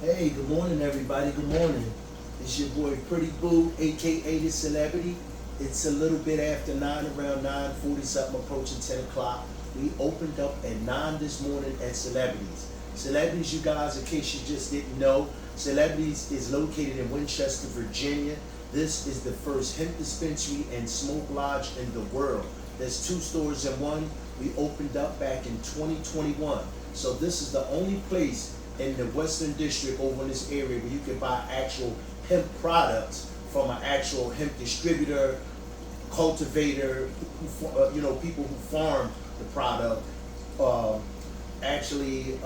Hey, good morning, everybody. Good morning. It's your boy Pretty Boo, aka the Celebrity. It's a little bit after 9, around 9:40 something, approaching 10 o'clock. We opened up at 9 this morning at Celebrities. Celebrities, you guys, in case you just didn't know, Celebrities is located in Winchester, Virginia. This is the first hemp dispensary and smoke lodge in the world. There's 2 stores in one. We opened up back in 2021. So this is the only place in the Western District over in this area where you can buy actual hemp products from an actual hemp distributor, cultivator, people who farm the product, uh, actually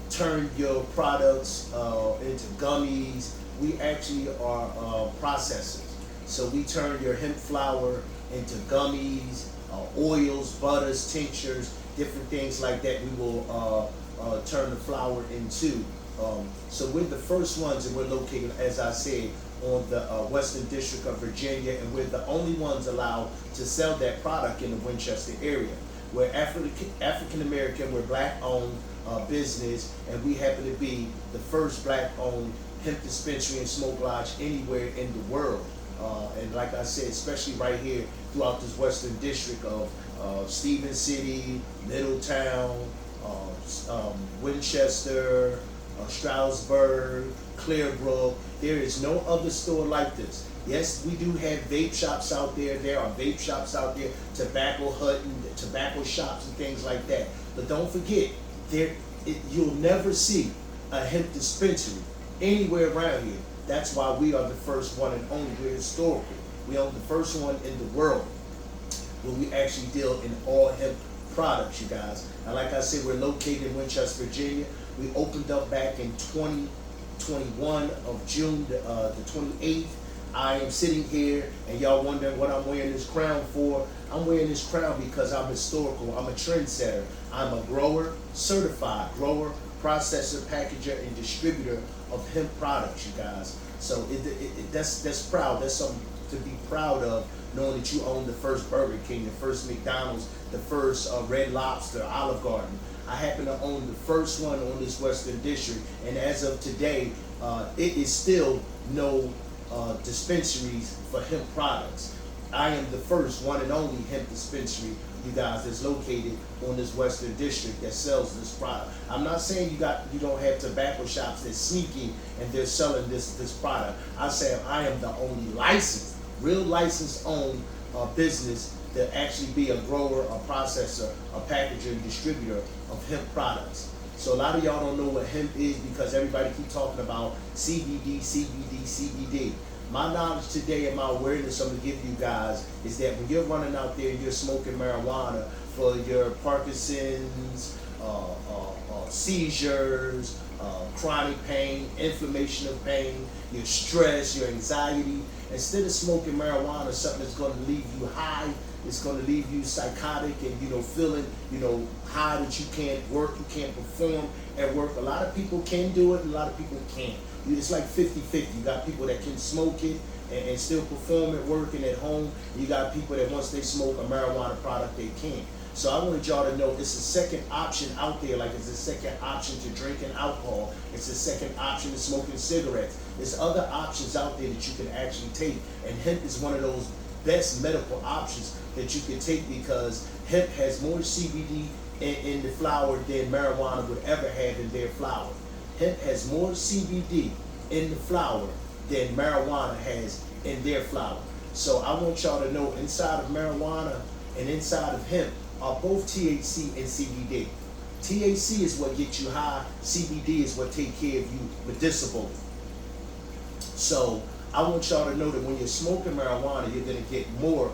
turn your products into gummies. We actually are processors. So we turn your hemp flower into gummies, oils, butters, tinctures, different things like that. We will turn the flower into. So we're the first ones, and we're located, as I said, on the Western District of Virginia, and we're the only ones allowed to sell that product in the Winchester area. We're African American, we're black owned business, and we happen to be the first black owned hemp dispensary and smoke lodge anywhere in the world. And like I said, especially right here throughout this Western District of Stephen City, Middletown, Winchester, Stroudsburg, Clearbrook. There is no other store like this. Yes, we do have vape shops out there. There are vape shops out there, tobacco hut and tobacco shops and things like that. But don't forget, you'll never see a hemp dispensary anywhere around here. That's why we are the first one and only. We're historical. We are the first one in the world where we actually deal in all hemp products, you guys. Now, like I said, we're located in Winchester, Virginia. We opened up back in 2021 of June the 28th. I am sitting here, and y'all wondering what I'm wearing this crown for. I'm wearing this crown because I'm historical. I'm a trendsetter. I'm a grower, certified grower, processor, packager, and distributor of hemp products, you guys. So that's proud. That's something to be proud of, knowing that you own the first Burger King, the first McDonald's, the first Red Lobster, Olive Garden. I happen to own the first one on this Western District, and as of today, it is still no dispensaries for hemp products. I am the first one and only hemp dispensary, you guys, that's located on this Western District that sells this product. I'm not saying you don't have tobacco shops that's sneaky and they're selling this product. I say I am the only licensed, real licensed owned business to actually be a grower, a processor, a packager, and distributor of hemp products. So a lot of y'all don't know what hemp is because everybody keep talking about CBD, CBD, CBD. My knowledge today and my awareness I'm going to give you guys is that when you're running out there and you're smoking marijuana for your Parkinson's, seizures, chronic pain, inflammation of pain, your stress, your anxiety, instead of smoking marijuana, something that's going to leave you high, it's going to leave you psychotic and, feeling, high that you can't work, you can't perform at work. A lot of people can do it, and a lot of people can't. It's like 50-50. You got people that can smoke it and still perform at work and at home. You got people that once they smoke a marijuana product, they can't. So I wanted y'all to know it's a second option out there, like it's a second option to drinking alcohol. It's a second option to smoking cigarettes. There's other options out there that you can actually take. And hemp is one of those best medical options that you can take because hemp has more CBD in the flower than marijuana would ever have in their flower. Hemp has more CBD in the flower than marijuana has in their flower. So I want y'all to know inside of marijuana and inside of hemp are both THC and CBD. THC is what gets you high. CBD is what take care of you medicinally. So I want y'all to know that when you're smoking marijuana, you're going to get more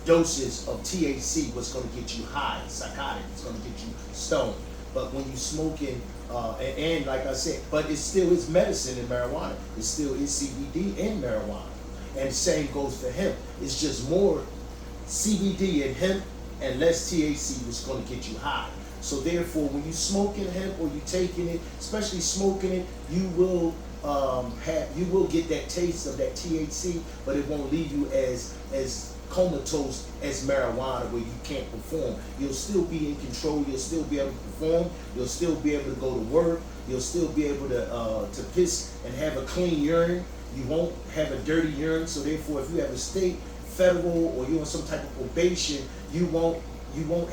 doses of THC, what's going to get you high, psychotic. It's going to get you stoned. But when you're smoking, and like I said, but it still is medicine in marijuana. It still is CBD in marijuana. And same goes for hemp. It's just more CBD in hemp and less THC that's going to get you high. So therefore, when you smoking hemp or you taking it, especially smoking it, you will get that taste of that THC, but it won't leave you as comatose as marijuana where you can't perform. You'll still be in control. You'll still be able to perform. You'll still be able to go to work. You'll still be able to piss and have a clean urine. You won't have a dirty urine. So therefore, if you have a state, federal, or you're on some type of probation, you won't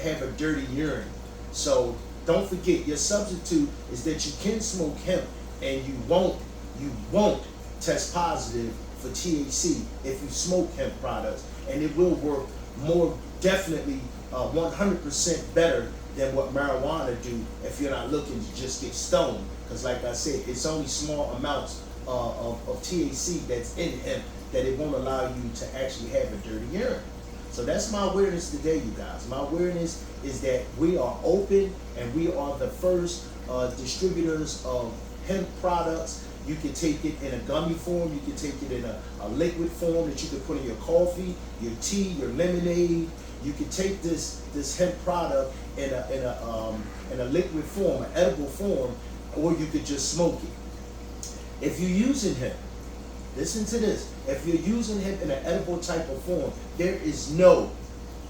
have a dirty urine. So don't forget, your substitute is that you can smoke hemp and you won't test positive for THC if you smoke hemp products, and it will work more definitely 100% better than what marijuana do if you're not looking to just get stoned. Because like I said, it's only small amounts of THC that's in hemp that it won't allow you to actually have a dirty urine. So that's my awareness today, you guys. My awareness is that we are open and we are the first distributors of hemp products. You can take it in a gummy form. You can take it in a liquid form that you can put in your coffee, your tea, your lemonade. You can take this hemp product in a liquid form, an edible form, or you could just smoke it. If you're using hemp, listen to this. If you're using hemp in an edible type of form, there is no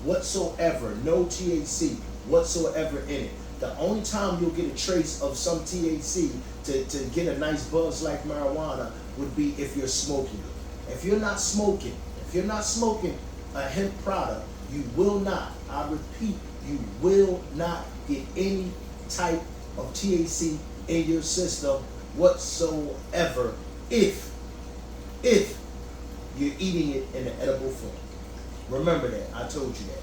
THC whatsoever in it. The only time you'll get a trace of some THC to get a nice buzz like marijuana would be if you're smoking it. If you're not smoking a hemp product, you will not, I repeat, you will not get any type of THC in your system whatsoever if you're eating it in an edible form. Remember that, I told you that.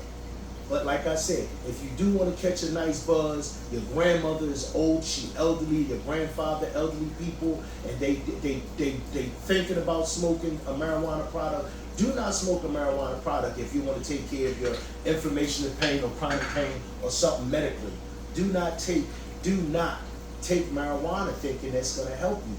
But like I said, if you do want to catch a nice buzz, your grandmother is old, she elderly, your grandfather, elderly people, and they thinking about smoking a marijuana product, do not smoke a marijuana product if you want to take care of your inflammation of pain or chronic pain or something medically. Do not take marijuana thinking that's going to help you.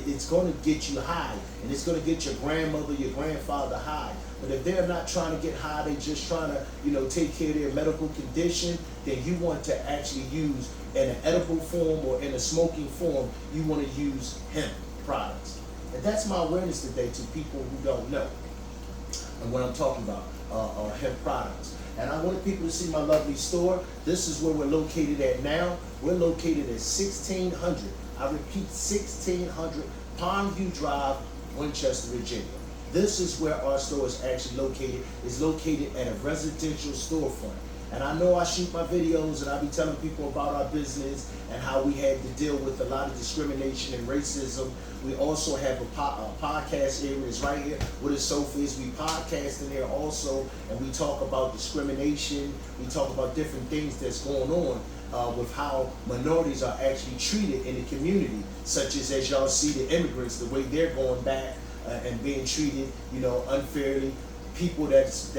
It's going to get you high, and it's going to get your grandmother, your grandfather high. But if they're not trying to get high, they're just trying to, take care of their medical condition, then you want to actually use in an edible form or in a smoking form, you want to use hemp products. And that's my awareness today to people who don't know and what I'm talking about, hemp products. And I wanted people to see my lovely store. This is where we're located at now. We're located at 1600. I repeat, 1600 Pondview Drive, Winchester, Virginia. This is where our store is actually located. It's located at a residential storefront. And I know I shoot my videos and I be telling people about our business and how we had to deal with a lot of discrimination and racism. We also have a podcast area. It's right here where the sofa is. We podcast in there also, and we talk about discrimination. We talk about different things that's going on with how minorities are actually treated in the community, such as y'all see the immigrants, the way they're going back and being treated, unfairly. People that's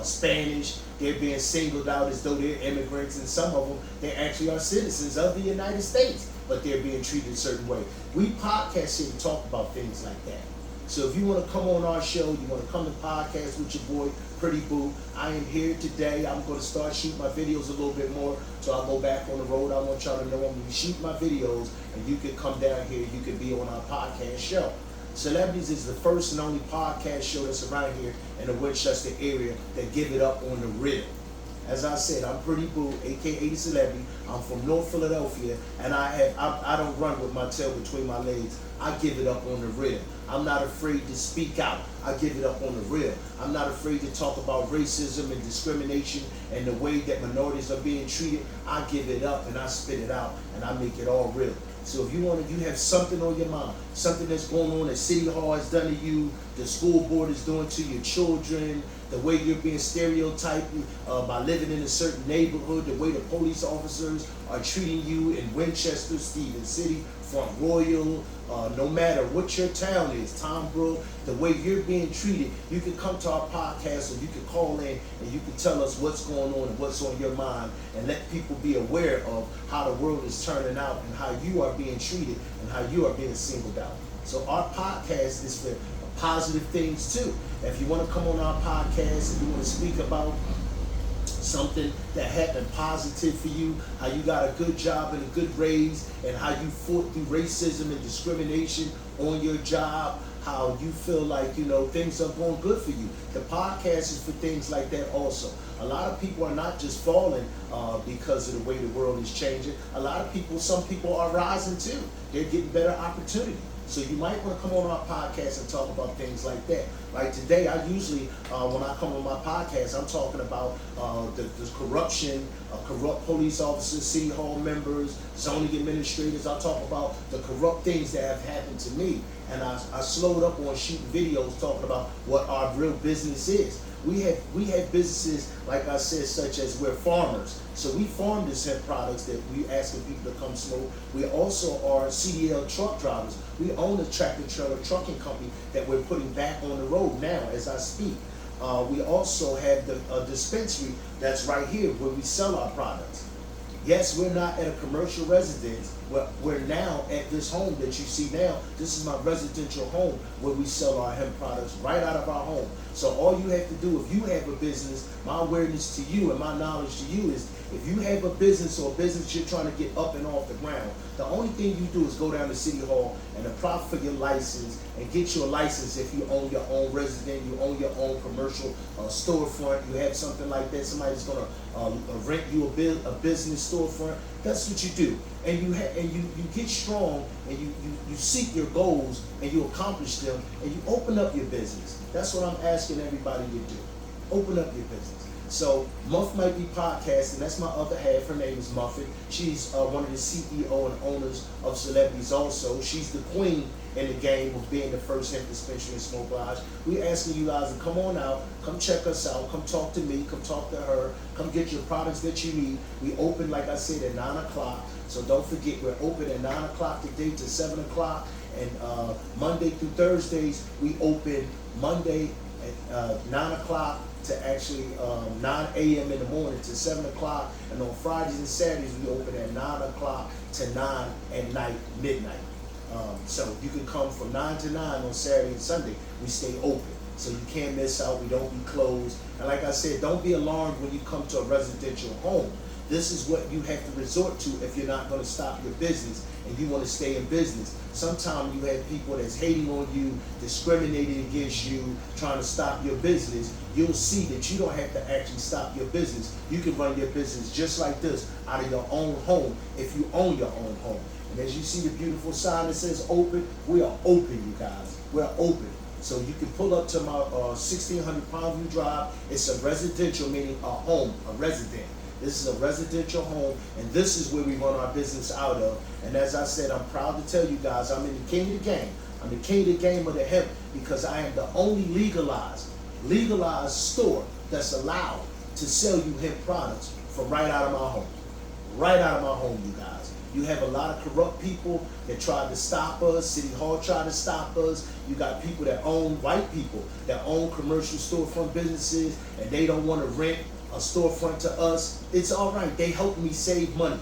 Spanish, they're being singled out as though they're immigrants, and some of them, they actually are citizens of the United States, but they're being treated a certain way. We podcast here to talk about things like that. So if you want to come on our show, you want to come to podcast with your boy, Pretty Boo, I am here today. I'm going to start shooting my videos a little bit more, so I'll go back on the road. I want y'all to know I'm going to be shooting my videos, and you can come down here, you can be on our podcast show. Celebrities is the first and only podcast show that's around here in the Winchester area that give it up on the rhythm. As I said, I'm Pretty Boo, aka the Celebrity. I'm from North Philadelphia, and I don't run with my tail between my legs. I give it up on the rhythm. I'm not afraid to speak out. I give it up on the real. I'm not afraid to talk about racism and discrimination and the way that minorities are being treated. I give it up and I spit it out and I make it all real. So if you have something on your mind, something that's going on that City Hall has done to you, the school board is doing to your children, the way you're being stereotyped by living in a certain neighborhood, the way the police officers are treating you in Winchester, Stevens City, Front Royal, no matter what your town is, Tombrook, the way you're being treated, you can come to our podcast or you can call in and you can tell us what's going on and what's on your mind and let people be aware of how the world is turning out and how you are being treated and how you are being singled out. So our podcast is for positive things too. If you want to come on our podcast and you want to speak about something that happened positive for you, how you got a good job and a good raise, and how you fought through racism and discrimination on your job, how you feel like, things are going good for you. The podcast is for things like that also. A lot of people are not just falling because of the way the world is changing. Some people are rising too. They're getting better opportunity. So you might want to come on our podcast and talk about things like that. Like today, I usually, when I come on my podcast, I'm talking about the corruption, corrupt police officers, city hall members, zoning administrators. I talk about the corrupt things that have happened to me. And I slowed up on shooting videos talking about what our real business is. We have businesses, like I said, such as we're farmers. So we farm these hemp products that we asking people to come smoke. We also are CDL truck drivers. We own a tractor trailer trucking company that we're putting back on the road now as I speak. We also have a dispensary that's right here where we sell our products. Yes, we're not at a commercial residence. We're now at this home that you see now. This is my residential home where we sell our hemp products right out of our home. So all you have to do, if you have a business, my awareness to you and my knowledge to you is, if you have a business or a business you're trying to get up and off the ground, the only thing you do is go down to City Hall and apply for your license and get your license. If you own your own resident, you own your own commercial storefront, you have something like that, somebody's going to rent you a business storefront, that's what you do. And you get strong and you seek your goals and you accomplish them and you open up your business. That's what I'm asking everybody to do. Open up your business. So Muff Might Be Podcasting, that's my other half. Her name is Muffet. She's one of the CEO and owners of Celebrities also. She's the queen in the game of being the first hemp dispensary in Smoke Lodge. We're asking you guys to come on out, come check us out, come talk to me, come talk to her, come get your products that you need. We open, like I said, at 9 o'clock. So don't forget, we're open at 9 o'clock today to 7 o'clock. And Monday through Thursdays, we open Monday at 9 o'clock to actually 9 a.m. in the morning to 7 o'clock. And on Fridays and Saturdays, we open at 9 o'clock to 9 at night, midnight. So you can come from 9 to 9 on Saturday and Sunday. We stay open. So you can't miss out. We don't be closed. And like I said, don't be alarmed when you come to a residential home. This is what you have to resort to if you're not going to stop your business and you want to stay in business. Sometimes you have people that's hating on you, discriminating against you, trying to stop your business. You'll see that you don't have to actually stop your business. You can run your business just like this out of your own home if you own your own home. And as you see the beautiful sign that says open, we are open, you guys. We're open. So you can pull up to my 1600 Pondview Drive. It's a residential, meaning a home, a resident. This is a residential home, and this is where we run our business out of. And as I said, I'm proud to tell you guys, I'm in the king of the game. I'm the king of the game of the hemp because I am the only legalized store that's allowed to sell you hemp products from right out of my home. Right out of my home, you guys. You have a lot of corrupt people that tried to stop us. City Hall tried to stop us. You got people that own, white people, that own commercial storefront businesses, and they don't want to rent a storefront to us. It's all right. They help me save money.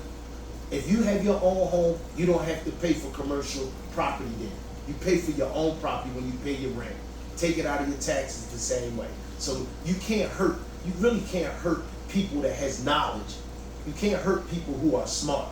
If you have your own home, you don't have to pay for commercial property then. You pay for your own property when you pay your rent. Take it out of your taxes the same way. So you really can't hurt people that has knowledge. You can't hurt people who are smart.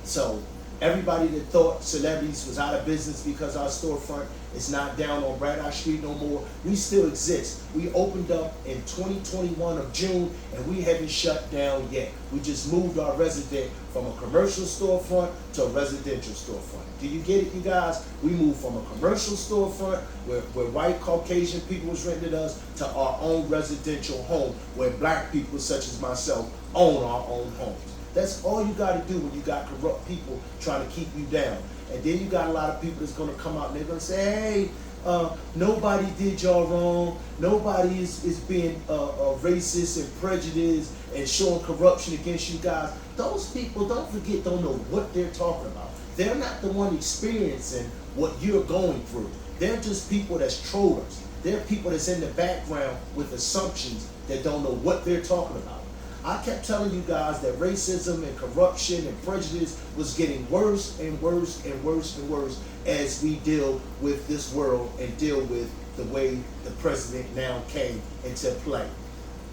So everybody that thought Celebrities was out of business because our storefront is not down on Bright Eye Street no more, we still exist. We opened up in 2021 of June and we haven't shut down yet. We just moved our resident from a commercial storefront to a residential storefront. Do you get it, you guys? We moved from a commercial storefront where white Caucasian people was renting us to our own residential home where black people such as myself own our own homes. That's all you got to do when you got corrupt people trying to keep you down. And then you got a lot of people that's going to come out and they're going to say, hey, nobody did y'all wrong. Nobody is being racist and prejudiced and showing corruption against you guys. Those people, don't forget, don't know what they're talking about. They're not the one experiencing what you're going through. They're just people that's trollers. They're people that's in the background with assumptions that don't know what they're talking about. I kept telling you guys that racism and corruption and prejudice was getting worse and worse and worse and worse as we deal with this world and deal with the way the president now came into play.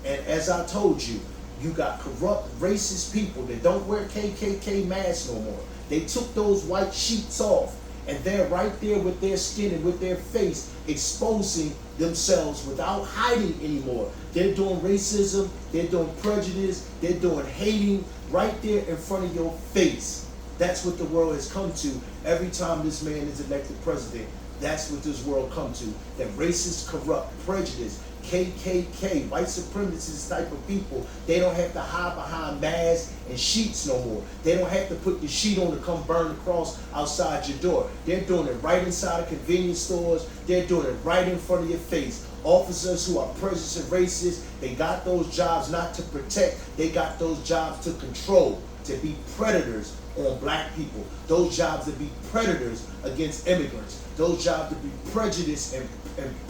And as I told you, you got corrupt, racist people that don't wear KKK masks no more. They took those white sheets off And they're right there with their skin and with their face exposing themselves without hiding anymore. They're doing racism, they're doing prejudice, they're doing hating right there in front of your face. That's what the world has come to every time this man is elected president. That's what this world come to. That racist, corrupt, prejudice, KKK, white supremacist type of people, they don't have to hide behind masks and sheets no more. They don't have to put the sheet on to come burn the cross outside your door. They're doing it right inside of convenience stores. They're doing it right in front of your face. Officers who are prejudiced and racist, they got those jobs not to protect, they got those jobs to control, to be predators on black people. Those jobs to be predators against immigrants. Those jobs to be prejudiced and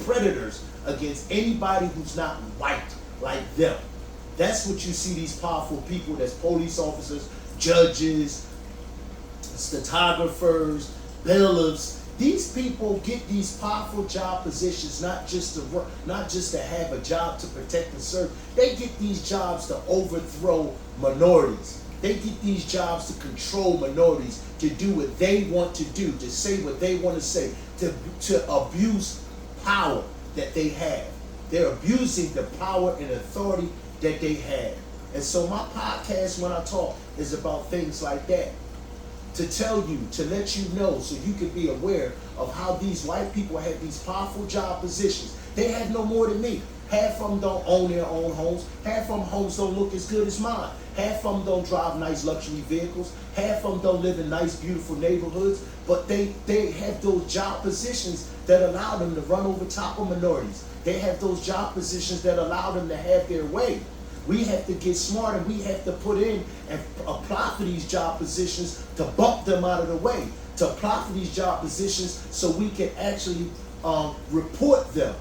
predators against anybody who's not white like them. That's what you see these powerful people, that's police officers, judges, stenographers, bailiffs. These people get these powerful job positions not just to work, not just to have a job to protect and serve. They get these jobs to overthrow minorities. They get these jobs to control minorities, to do what they want to do, to say what they want to say, to abuse power that they have. They're abusing the power and authority that they have. And so my podcast, when I talk, is about things like that. To tell you, to let you know, so you can be aware of how these white people have these powerful job positions. They have no more than me. Half of them don't own their own homes. Half of them homes don't look as good as mine. Half of them don't drive nice luxury vehicles. Half of them don't live in nice, beautiful neighborhoods. But they have those job positions that allow them to run over top of minorities. They have those job positions that allow them to have their way. We have to get smart, and we have to put in and apply for these job positions to bump them out of the way, to apply for these job positions so we can actually report them.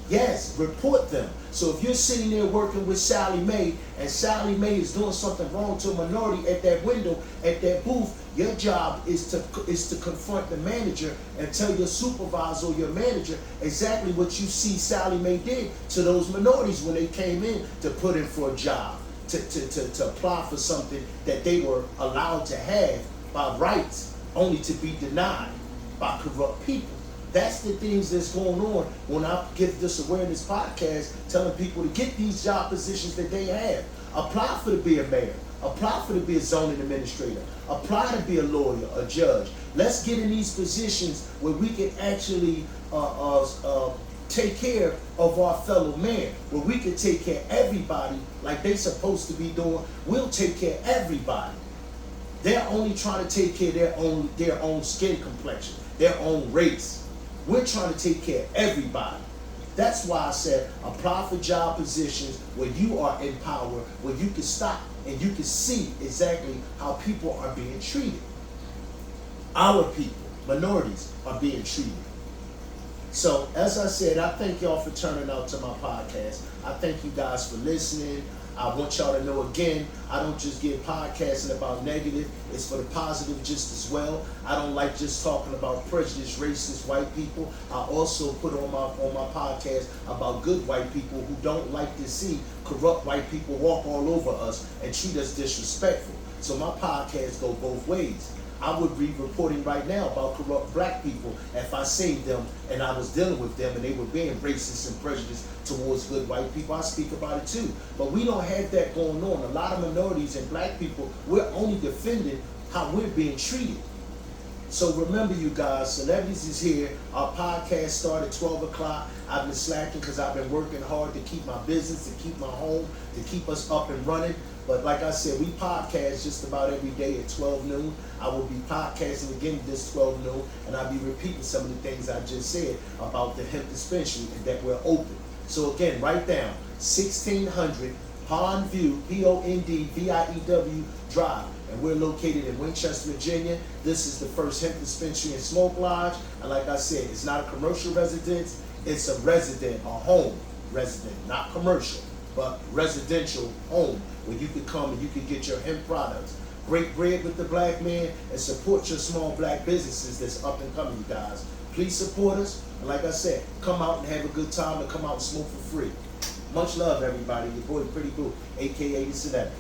Yes, report them. So if you're sitting there working with Sally Mae, and Sally Mae is doing something wrong to a minority at that window, at that booth, your job is to confront the manager and tell your supervisor or your manager exactly what you see Sally Mae did to those minorities when they came in to put in for a job, to apply for something that they were allowed to have by rights, only to be denied by corrupt people. That's the things that's going on when I give this awareness podcast, telling people to get these job positions that they have. Apply for to be a mayor. Apply for to be a zoning administrator. Apply to be a lawyer, a judge. Let's get in these positions where we can actually take care of our fellow man, where we can take care of everybody like they're supposed to be doing. We'll take care of everybody. They're only trying to take care of their own skin complexion, their own race. We're trying to take care of everybody. That's why I said apply for job positions where you are in power, where you can stop and you can see exactly how people are being treated. Our people, minorities, are being treated. So, as I said, I thank y'all for turning out to my podcast. I thank you guys for listening. I want y'all to know again, I don't just give podcasting about negative, it's for the positive just as well. I don't like just talking about prejudiced, racist white people. I also put on my podcast about good white people who don't like to see corrupt white people walk all over us and treat us disrespectful. So my podcast go both ways. I would be reporting right now about corrupt black people if I saved them and I was dealing with them and they were being racist and prejudiced towards good white people. I speak about it too. But we don't have that going on. A lot of minorities and black people, we're only defending how we're being treated. So remember, you guys, Celebrities is here. Our podcast started at 12 o'clock. I've been slacking because I've been working hard to keep my business, to keep my home, to keep us up and running. But like I said, we podcast just about every day at 12 noon. I will be podcasting again this 12 noon, and I'll be repeating some of the things I just said about the hemp dispensary and that we're open. So again, write down 1600 Pondview, Pondview Drive. And we're located in Winchester, Virginia. This is the first hemp dispensary and smoke lodge. And like I said, it's not a commercial residence. It's a resident, a home resident, not commercial, but residential home where you can come and you can get your hemp products. Break bread with the black man and support your small black businesses that's up and coming, you guys. Please support us. And like I said, come out and have a good time and come out and smoke for free. Much love, everybody. Your boy, Pretty Boo, a.k.a. the Celebrity.